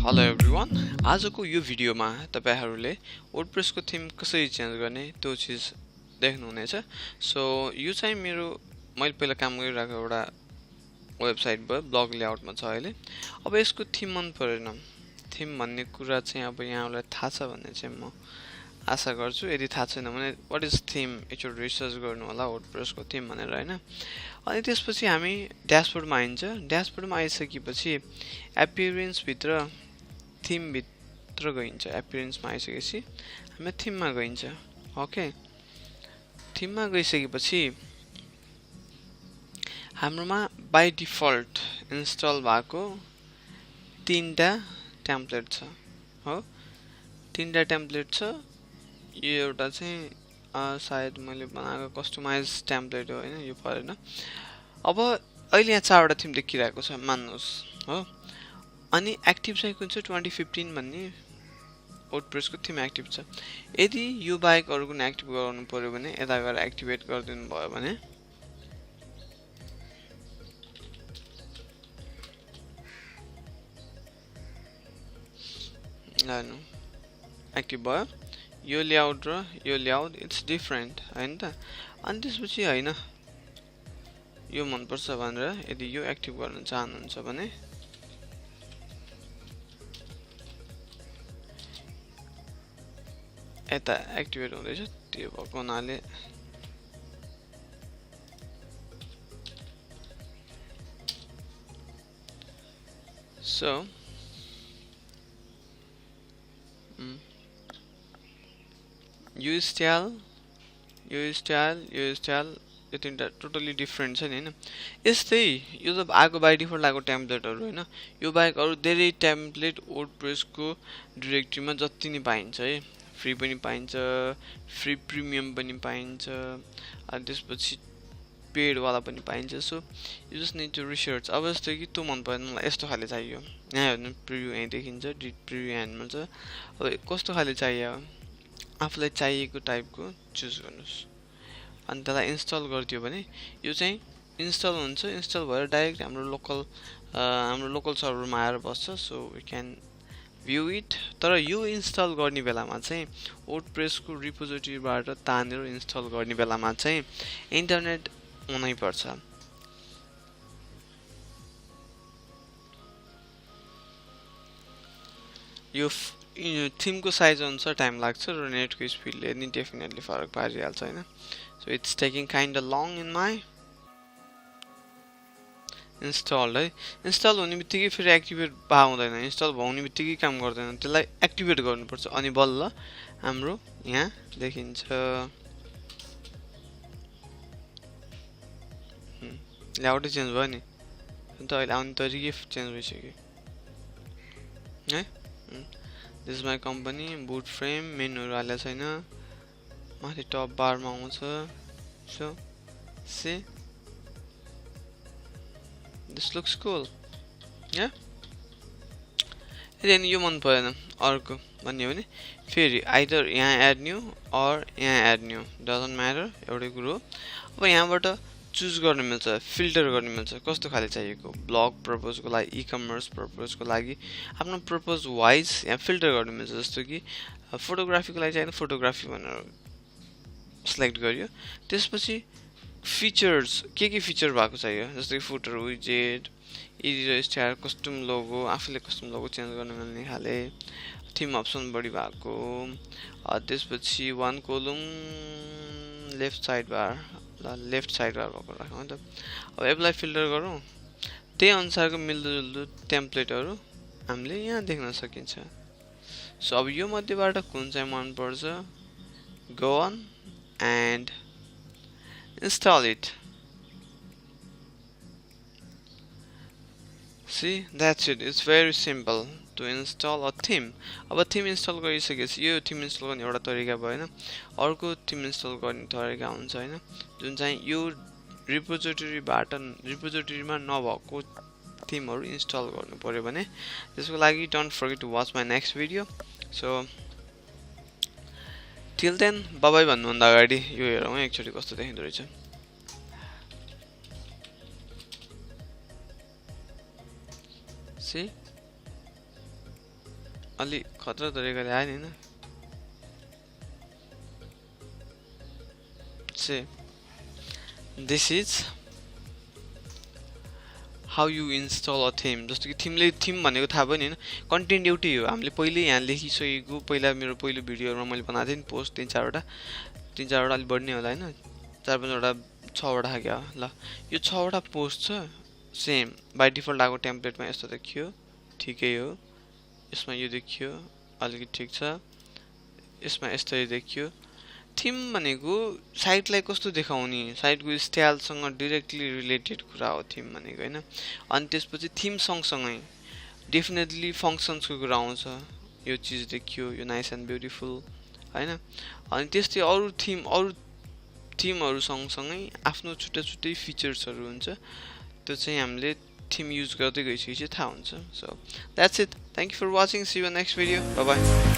Hello everyone, आजको यो भिडियोमा तपाईहरुले वर्डप्रेसको थीम कसरी चेन्ज गर्ने त्यो चीज देख्नुहुनेछ। सो यो चाहिँ मैले पहिला काम गरिरहेको एउटा वेबसाइट भयो, ब्लग लेआउटमा छ अहिले। अब यसको थीम मन परेन। थीम भन्ने कुरा चाहिँ अब यहाँलाई थाहा छ भन्ने चाहिँ म आशा गर्छु। यदि थाहा छैन भने व्हाट इज थीम एकचोटि रिसर्च गर्नु होला वर्डप्रेसको थीम भनेर हैन। अनि त्यसपछि हामी ड्याशबोर्डमा आइन्छ। ड्याशबोर्डमा आइसकेपछि एपियरेन्स भित्र थीम भित्र गइन्छ। एपियरेन्समा आइसकेपछि हामी थीममा गइन्छ। ओके, थीममा गइसकेपछि हाम्रोमा बाइ डिफल्ट इन्स्टल भएको तीनटा टेम्प्लेट छ। हो, तीनटा टेम्प्लेट छ। यो एउटा चाहिँ सायद मैले बनाएको कस्टमाइज टेम्प्लेट हो हैन, यो परेन। अब अहिले यहाँ चारवटा थीम देखिरहेको छ मान्नुस् हो। अनि एक्टिभ चाहिँ कुन छ 2015 भन्ने वर्डप्रेसको थीम एक्टिभ छ। यदि यो बाहेक अरु कुनै एक्टिभ गराउनु पर्यो भने यता गएर एक्टिभेट गरिदिनु भयो भने लानु एक्टिभ भयो। यो लेआउट र यो लेआउट इट्स डिफरेन्ट हैन त। अनि त्यसपछि हैन यो मन पर्छ भनेर यदि यो एक्टिभ गर्न चाहनुहुन्छ भने यता एक्टिभेट हुँदैछ। त्यो भएको हुनाले सो यो स्टाइल यो तीनटा टोटली डिफरेन्ट छ नि हैन। यस्तै यो त आगो बाइ डिफल्ट आएको टेम्प्लेटहरु हैन। यो बाहेक अरु धेरै टेम्प्लेट वर्डप्रेसको डाइरेक्टरीमा जति नि पाइन्छ है। फ्री पनि पाइन्छ, फ्री प्रिमियम पनि पाइन्छ, अनि त्यसपछि पेड वाला पनि पाइन्छ। So you just need to research. अब जस्तो कि त्यो मन परेन मलाई, यस्तो खाले चाहियो। यहाँ हेर्नु प्रिभ्यू यही देखिन्छ, प्रिभ्यू ह्यान्डमा छ। अब कस्तो खाले चाहियो आफुलाई चाहिएको टाइपको चुज गर्नुस्। अनि त्यसलाई इन्स्टल गरिदियो भने यो चाहिँ इन्स्टल हुन्छ। इन्स्टल भएर डाइरेक्ट हाम्रो लोकल सर्भरमा आएर बस्छ। So we can view it. तर यो इन्स्टल गर्ने बेलामा चाहिँ वर्डप्रेसको रिपोजिटरीबाट तानेर इन्स्टल गर्ने बेलामा चाहिँ इन्टरनेट हुनै पर्छ। यो थीमको साइज अनुसार टाइम लाग्छ र नेटको स्पिडले नि डेफिनेटली फरक पारिहाल्छ हैन। So it's taking kind a long in my install है। इन्स्टल हुने बित्तिकै फेरि एक्टिभेट भा हुँदैन। इन्स्टल हुने बित्तिकै काम गर्दैन। त्यसलाई एक्टिभेट गर्नुपर्छ अनि बल्ल हाम्रो यहाँ देखिन्छ। लेआउटै चेन्ज भयो नि त। अहिले आउने तरिकै चेन्ज भइसक्यो है। This is my company. But frame मेनुहरु हालेको छैन। माथि टप बारमा आउँछ। So see this looks cool या। यदि यो मन परेन अर्को भन्ने हो भने फेरि आइदर यहाँ एड न्यू अर यहाँ एड न्यू, डजन्ट म्याटर, एउटै कुरो हो। अब यहाँबाट चुज गर्न मिल्छ, फिल्टर गर्न मिल्छ कस्तो खाले चाहिएको। ब्लग पर्पजको लागि, इ कमर्स पर्पजको लागि आफ्नो पर्पज वाइज यहाँ फिल्टर गर्न मिल्छ। जस्तो कि फोटोग्राफीको लागि चाहिँ फोटोग्राफी भनेर सिलेक्ट गरियो। त्यसपछि फिचर्स के फिचर भएको चाहियो, जस्तो कि फुटर विजेट, एडिटर स्टाइल, कस्टम लोगो, आफूले कस्टम लोगो चेन्ज गर्न मिल्ने खाले, थीम अप्सन बढी भएको। त्यसपछि one column left side bar भएको राखौँ नि त। अब एप्लाई फिल्टर गरौँ। त्यही अनुसारको मिल्दोजुल्दो टेम्प्लेटहरु हामीले यहाँ देख्न सकिन्छ। सो अब यो मध्येबाट कुन चाहिँ मन पर्छ, go on and install it. See, that's it. It's very simple to install a theme. अब थीम इन्स्टल गरिसकेपछि यो थीम इन्स्टल गर्ने एउटा तरिका भयो हैन। अर्को थीम इन्स्टल गर्ने तरिका हुन्छ हैन, जुन चाहिँ यो रिपोजिटरीमा नभएको थीमहरु इन्स्टल गर्नु पर्यो भने त्यसको लागि don't forget to watch my next video. So till then bye bye भन्नुभन्दा अगाडि यो हेरौँ एकचोटि कस्तो देखिँदो रहेछ। See, अलि खतरा तरिकाले आयो नि हैन से this is how you install a theme जस्तो कि थीम भनेको थाहा भयो नि हैन कन्टेन्ट एउटै हो हामीले पहिले यहाँ लेखिसकेको पहिला मेरो पहिलो भिडियोहरुमा मैले बनाएको थिएँ नि पोस्ट 3-4वटा अलि बढ्ने होला हैन 4-5वटा 6वटा खाके ल यो 6वटा पोस्ट छ सेम बाइ डिफल्ट आको टेम्प्लेटमा यस्तो देखियो ठिकै हो यसमा यो देखियो अलिकति ठीक छ यसमा यस्तै देखियो थीम भनेको साइटलाई कस्तो देखाउने साइटको स्टाइलसँग डाइरेक्टली रिलेटेड कुरा हो थीम भनेको हैन अनि त्यसपछि थीम सँगसँगै डेफिनेटली फंक्सन्सको कुरा आउँछ यो चीज देखियो यो नाइस एन्ड ब्युटिफुल हैन अनि त्यस्तै अरु थीमहरु सँगसँगै आफ्नो छुट्टै फिचर्सहरु हुन्छ त्यो चाहिँ हामीले थीम युज गर्दै गइसकेपछि थाहा हुन्छ so that's it thank you for watching see you next video bye by